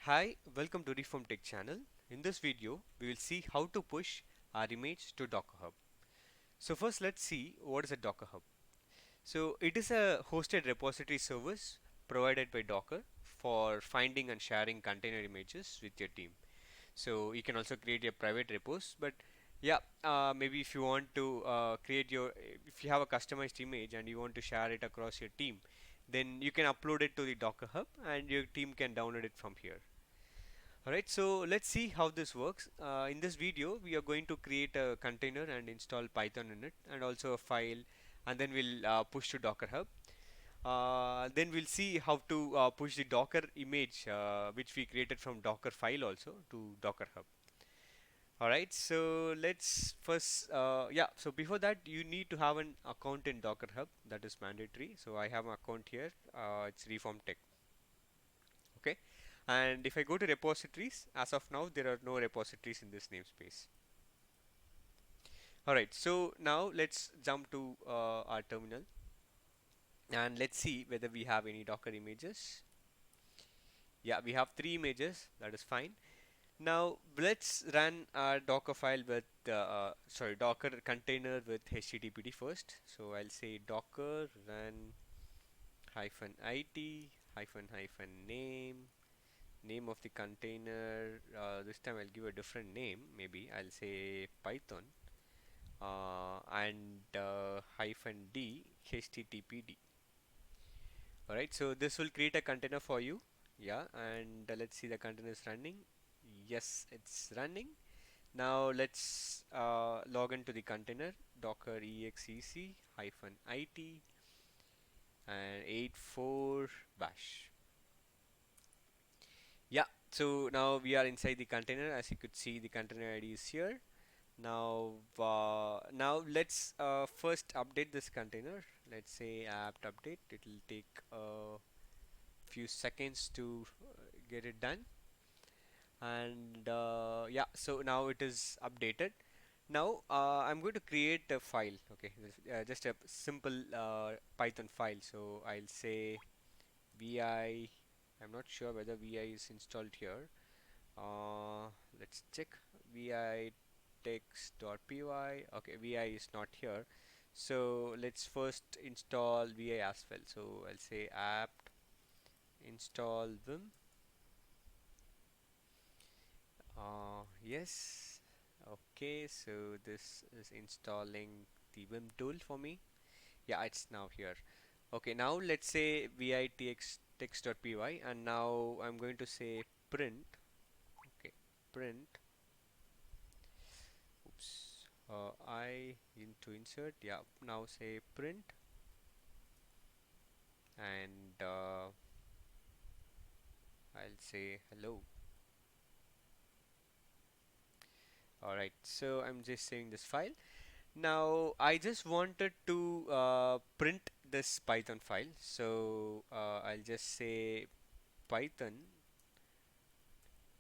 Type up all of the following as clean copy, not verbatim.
Hi, welcome to Reform Tech channel. In this video, we will see how to push our image to DockerHub. So first, let's see what is a DockerHub. So it is a hosted repository service provided by Docker for finding and sharing container images with your team. So you can also create your private repos, but yeah, maybe if you want to if you have a customized image and you want to share it across your team, then you can upload it to the DockerHub and your team can download it from here. Alright, so let's see how this works. In this video, we are going to create a container and install Python in it and also a file, and then we'll push to DockerHub. Then we'll see how to push the Docker image which we created from Docker file also to DockerHub. Alright, so let's first, so before that you need to have an account in DockerHub, that is mandatory. So I have an account here, it's Reform Tech. Okay, and if I go to repositories, as of now there are no repositories in this namespace. Alright, so now let's jump to our terminal and let's see whether we have any Docker images. Yeah, we have three images, that is fine. Now let's run our Docker file with Docker container with HTTPD first. So I'll say docker run hyphen it hyphen name of the container. This time I'll give a different name. Maybe I'll say Python and hyphen d httpd. Alright, so this will create a container for you. Yeah, and let's see the container is running. Yes, it's running. Now let's log into the container docker exec hyphen it and 84 bash. Yeah, so now we are inside the container. As you could see, the container ID is here. Now let's first update this container. Let's say apt update. It will take a few seconds to get it done. And yeah, so now it is updated. Now I'm going to create a file. Okay, just a simple Python file. So I'll say vi. I'm not sure whether vi is installed here. Let's check vi text.py. Okay, vi is not here. So let's first install vi as well. So I'll say apt install vim. Yes. Okay, so this is installing the vim tool for me. Yeah, it's now here. Okay, now let's say vi text.py, and now I'm going to say print. Okay, print. Oops. I need to insert. Yeah, now say print and I'll say hello. Alright, so I'm just saving this file. Now I just wanted to print this Python file. So I'll just say Python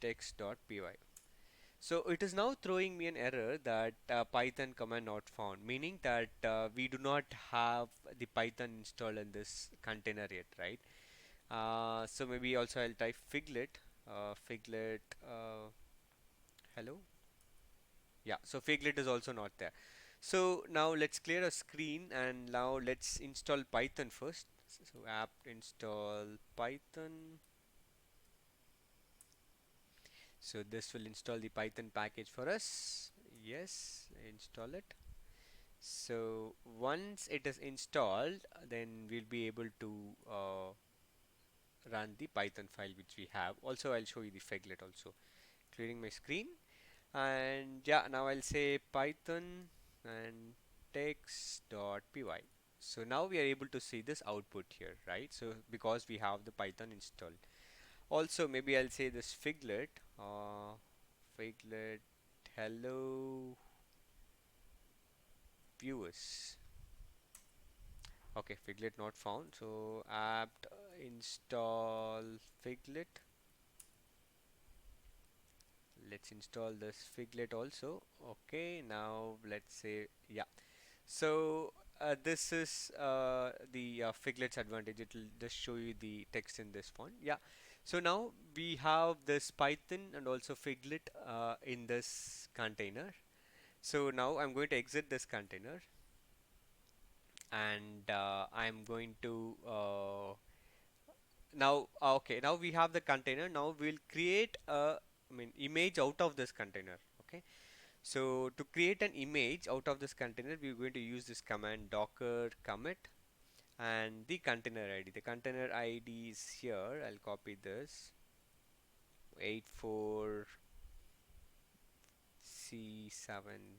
text.py. So it is now throwing me an error that Python command not found, meaning that we do not have the Python installed in this container yet, right? So maybe also I'll type figlet, figlet, hello. Yeah, so figlet is also not there. So now let's clear a screen and now let's install Python first. So apt install Python. So this will install the Python package for us. Yes, install it. So once it is installed, then we'll be able to run the Python file which we have. Also, I'll show you the figlet also. Clearing my screen, and yeah, now I'll say Python and text.py. So now we are able to see this output here, right? So because we have the Python installed. Also, maybe I'll say this figlet, figlet, hello viewers. Okay, figlet not found. So apt install figlet. Let's install this figlet also. Okay, now let's say yeah. So this is the figlet's advantage. It will just show you the text in this font. Yeah. So now we have this Python and also Figlet in this container. So now I'm going to exit this container, and I'm going to now okay, now we have the container. Now we'll create a image out of this container. Okay, so to create an image out of this container, we're going to use this command docker commit and the container ID. The container ID is here. I'll copy this 84C7.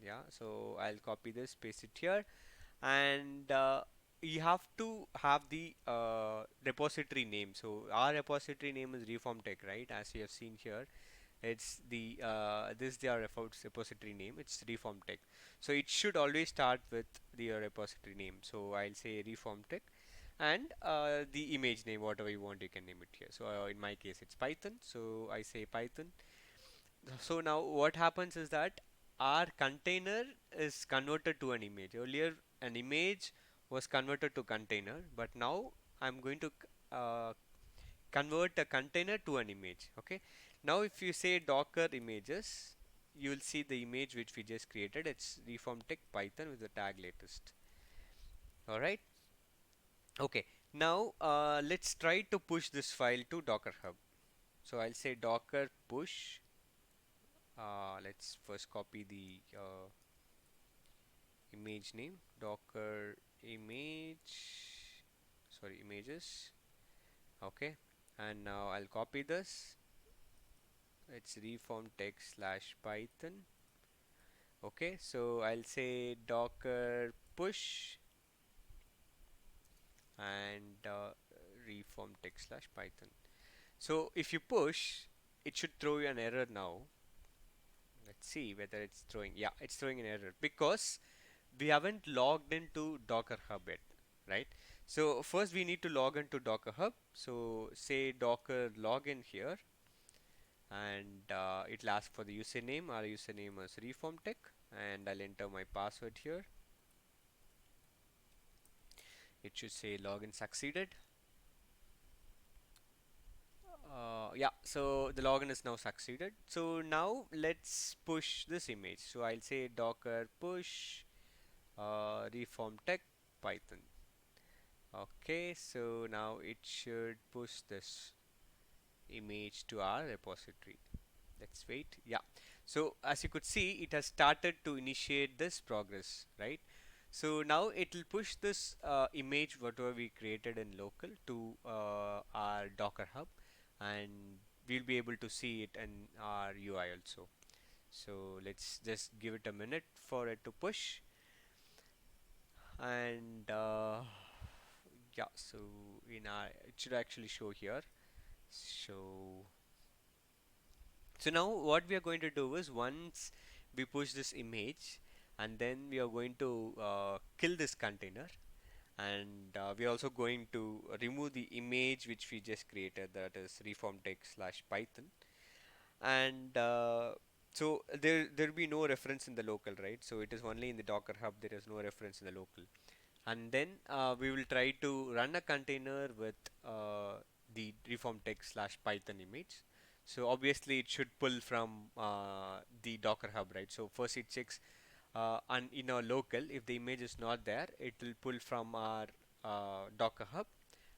Yeah, so I'll copy this, paste it here, and you have to have the repository name. So our repository name is reformtech, right? As you have seen here, it's the this is their repository name. It's reformtech. So it should always start with the repository name. So I'll say reformtech, and the image name, whatever you want, you can name it here. So in my case, it's Python. So I say Python. So now what happens is that our container is converted to an image. Earlier, an image was converted to container, but now I'm going to convert a container to an image. Okay. Now, if you say Docker images, you will see the image which we just created. It's reformtech Python with the tag latest. All right. Okay. Now, let's try to push this file to DockerHub. So I'll say Docker push. Let's first copy the image name, docker image, sorry, images. Okay, and now I'll copy this. It's reform text slash python. Okay, so I'll say docker push and reform text slash python. So if you push, it should throw you an error now. Let's see whether it's throwing. Yeah, it's throwing an error because we haven't logged into Docker Hub yet, right? So first we need to log into Docker Hub. So say Docker login here, and it'll ask for the username. Our username is reformtech, and I'll enter my password here. It should say login succeeded. Yeah, so the login is now succeeded. So now let's push this image. So I'll say docker push reformtech python. Okay, so now it should push this image to our repository. Let's wait. Yeah. So as you could see, it has started to initiate this progress, right? So now it will push this image, whatever we created in local, to our Docker Hub, and we'll be able to see it in our UI also. So let's just give it a minute for it to push, and yeah, so in our it should actually show here. So now what we are going to do is once we push this image, and then we are going to kill this container, and we are also going to remove the image which we just created, that is reformtech slash python, and so there will be no reference in the local, right? So it is only in the Docker Hub, there is no reference in the local, and then we will try to run a container with the reformtech slash python image. So obviously it should pull from the Docker Hub, right? So first it checks and in our local, if the image is not there, it will pull from our Docker Hub,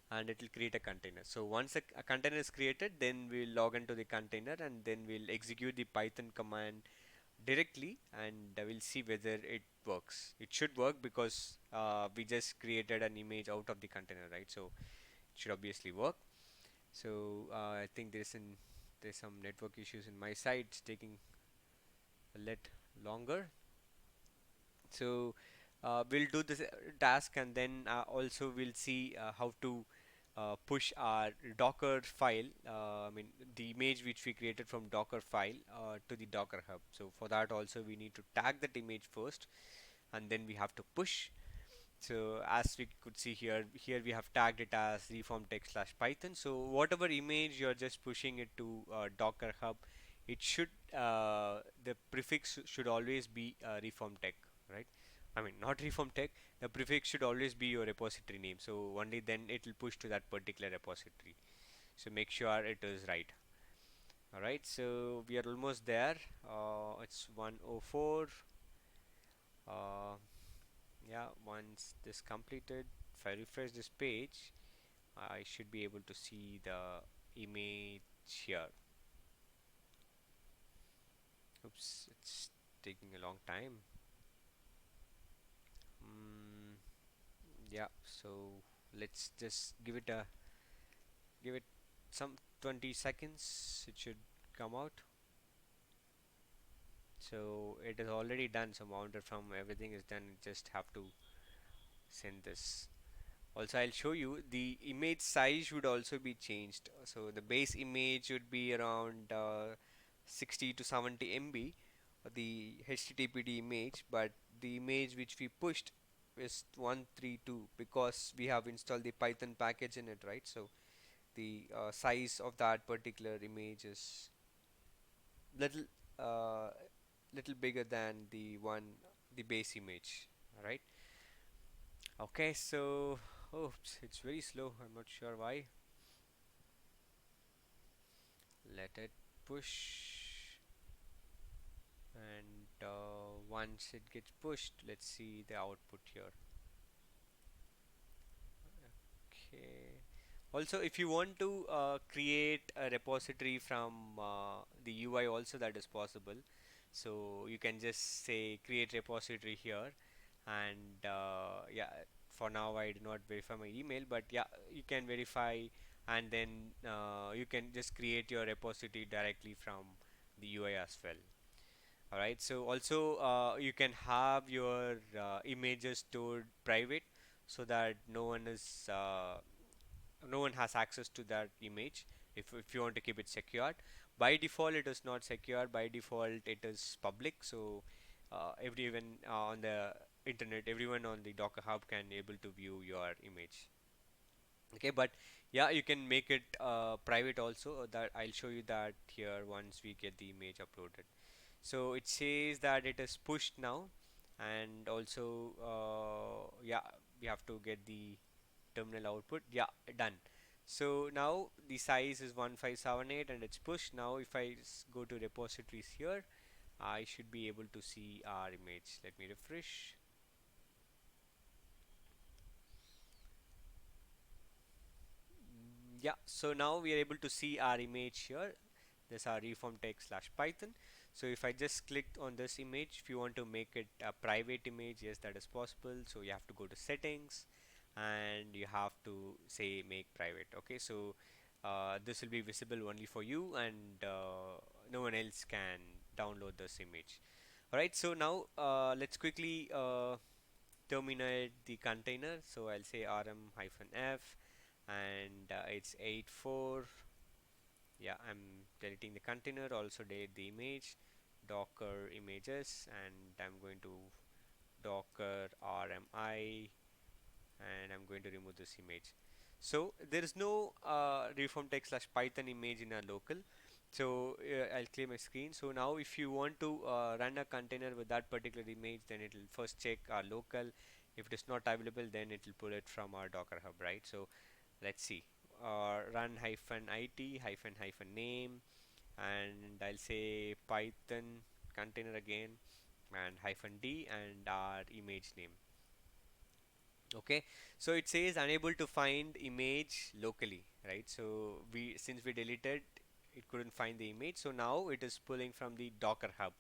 and it will create a container. So once a container is created, then we'll log into the container, and then we'll execute the python command directly, and we'll see whether it works. It should work because we just created an image out of the container, right? So it should obviously work. So I think there's some network issues in my side. It's taking a little longer. So we'll do this task, and then also we'll see how to push our Docker file, the image which we created from Docker file to the Docker Hub. So for that also we need to tag that image first, and then we have to push. So as we could see here we have tagged it as reformtech slash python. So whatever image you're just pushing it to Docker Hub, it should the prefix should always be reformtech, right? I mean, not reformtech. The prefix should always be your repository name. So only then it will push to that particular repository. So make sure it is right. Alright, so we are almost there. It's 104. uh, yeah, once this completed, if I refresh this page, I should be able to see the image here. Oops, it's taking a long time. mm, yeah, so let's just give it some 20 seconds. It should come out. So it is already done, so mounted from everything is done. You just have to send this. Also, I'll show you the image size should also be changed. So the base image would be around 60 to 70 MB, the HTTPD image, but the image which we pushed is 132 because we have installed the Python package in it, right? So the size of that particular image is little uh, little bigger than the base image, right? Okay, so it's very slow. I'm not sure why. Let it push, and once it gets pushed, let's see the output here. Okay. Also, if you want to create a repository from the UI, also that is possible. So you can just say create repository here, and yeah, for now I do not verify my email, but yeah, you can verify, and then you can just create your repository directly from the UI as well. All right. So also you can have your images stored private so that no one has access to that image if you want to keep it secured. By default it is not secure. By default it is public, so everyone on the internet, everyone on the Docker Hub can able to view your image. Okay, but yeah, you can make it private also. That I'll show you that here once we get the image uploaded. So it says that it is pushed now, and also yeah, we have to get the terminal output. Yeah, done. So now the size is 1578 and it's pushed. Now if I go to repositories here, I should be able to see our image. Let me refresh. Yeah, so now we are able to see our image here. This our reform text slash Python. So if I just clicked on this image, if you want to make it a private image, yes, that is possible. So you have to go to settings and you have to say make private. Okay, so this will be visible only for you, and no one else can download this image. Alright, so now let's quickly terminate the container. So I'll say rm-f, and it's 84. Yeah, I'm deleting the container, also delete the image, docker images, and I'm going to docker rmi, and I'm going to remove this image. So there is no reform text slash Python image in our local. So I'll clear my screen. So now if you want to run a container with that particular image, then it will first check our local. If it is not available, then it will pull it from our Docker Hub, right? So let's see. Run hyphen it hyphen name, and I'll say Python container again, and hyphen d, and our image name. Okay, so it says unable to find image locally, right? So we, since we deleted, it couldn't find the image, so now it is pulling from the Docker Hub.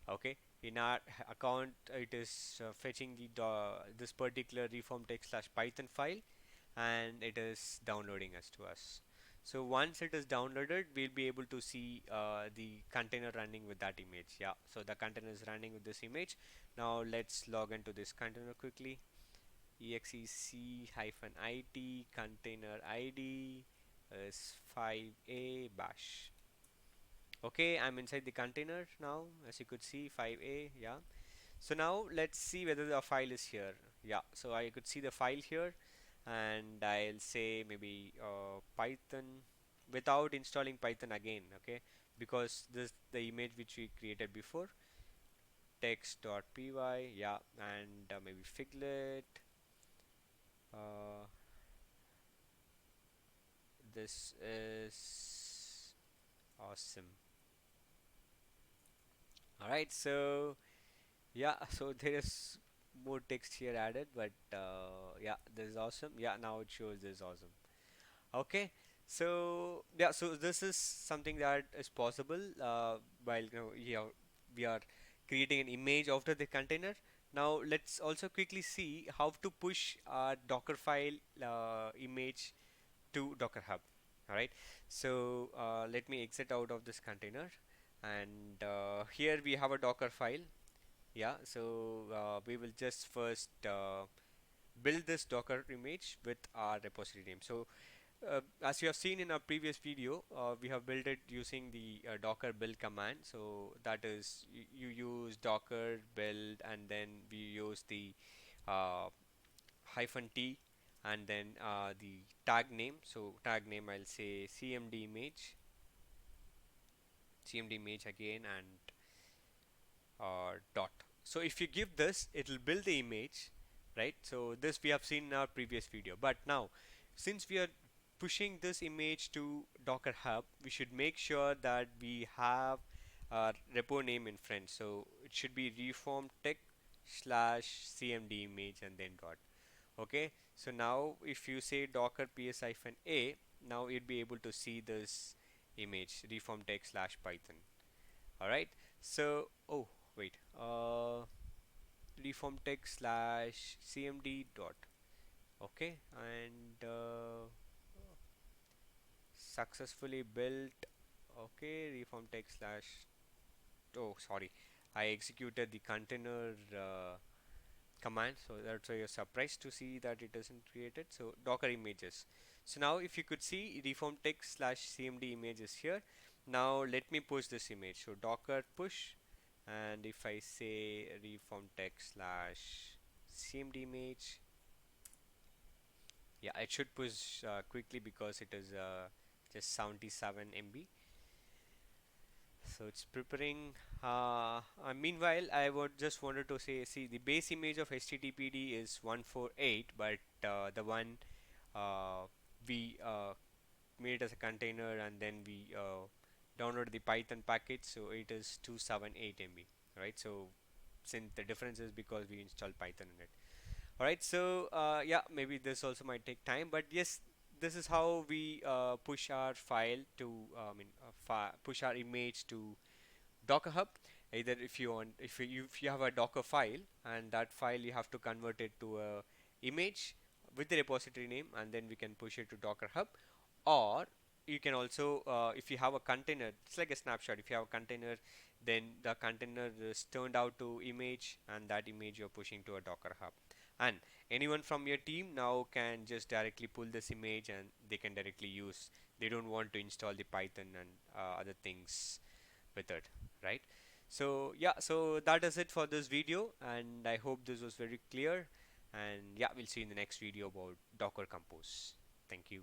Okay, in our account it is fetching the this particular reform text slash Python file, and it is downloading us to us. So once it is downloaded, we'll be able to see the container running with that image. Yeah, so the container is running with this image. Now let's log into this container quickly. exec-it container id is 5a bash. Okay, I'm inside the container now, as you could see, 5a. Yeah, so now let's see whether the file is here. Yeah, so I could see the file here, and I'll say maybe Python without installing Python again. Okay, because this the image which we created before, text.py. Yeah, and maybe figlet, uh, this is awesome. All right, so yeah, so there is more text here added, but yeah, this is awesome. Yeah, now it shows this is awesome. Okay, so yeah, so this is something that is possible while yeah, we are creating an image after the container. Now let's also quickly see how to push our Docker file image to Docker Hub. All right, so let me exit out of this container, and here we have a Docker file. Yeah, so we will just first build this Docker image with our repository name. So as you have seen in our previous video, we have built it using the docker build command. So that is you use docker build and then we use the uh, hyphen t and then the tag name. So tag name I'll say cmd image again and dot. So if you give this, it'll build the image, right? So this we have seen in our previous video. But now, since we are pushing this image to Docker Hub, we should make sure that we have our repo name in front. So it should be reform tech slash cmd image and then dot. Okay. So now if you say docker ps hyphen a, now you'd be able to see this image reform tech slash python. All right. So, oh, wait. Reform tech slash cmd dot. Okay, and successfully built. Okay, reform tech slash. Oh, sorry. I executed the container command, so that's why you're surprised to see that it isn't created. So docker images. So now if you could see reform tech slash cmd images here. Now let me push this image. So docker push, and if I say reform tech slash cmd image, yeah, it should push quickly because it is just 77 MB. So it's preparing. Meanwhile, I would just wanted to say, see, the base image of HTTPD is 148, but the one uh, we made as a container and then we download the Python package, so it is 278 MB, right? So since the difference is because we installed Python in it. All right, so yeah, maybe this also might take time, but yes, this is how we push our file to, push our image to Docker Hub. Either if you want, if you have a Docker file and that file you have to convert it to a image with the repository name, and then we can push it to Docker Hub. Or you can also, if you have a container, it's like a snapshot. If you have a container, then the container is turned out to image, and that image you're pushing to a Docker Hub. And anyone from your team now can just directly pull this image and they can directly use. They don't want to install the Python and other things with it, right? So yeah, so that is it for this video, and I hope this was very clear. And yeah, we'll see you in the next video about Docker Compose. Thank you.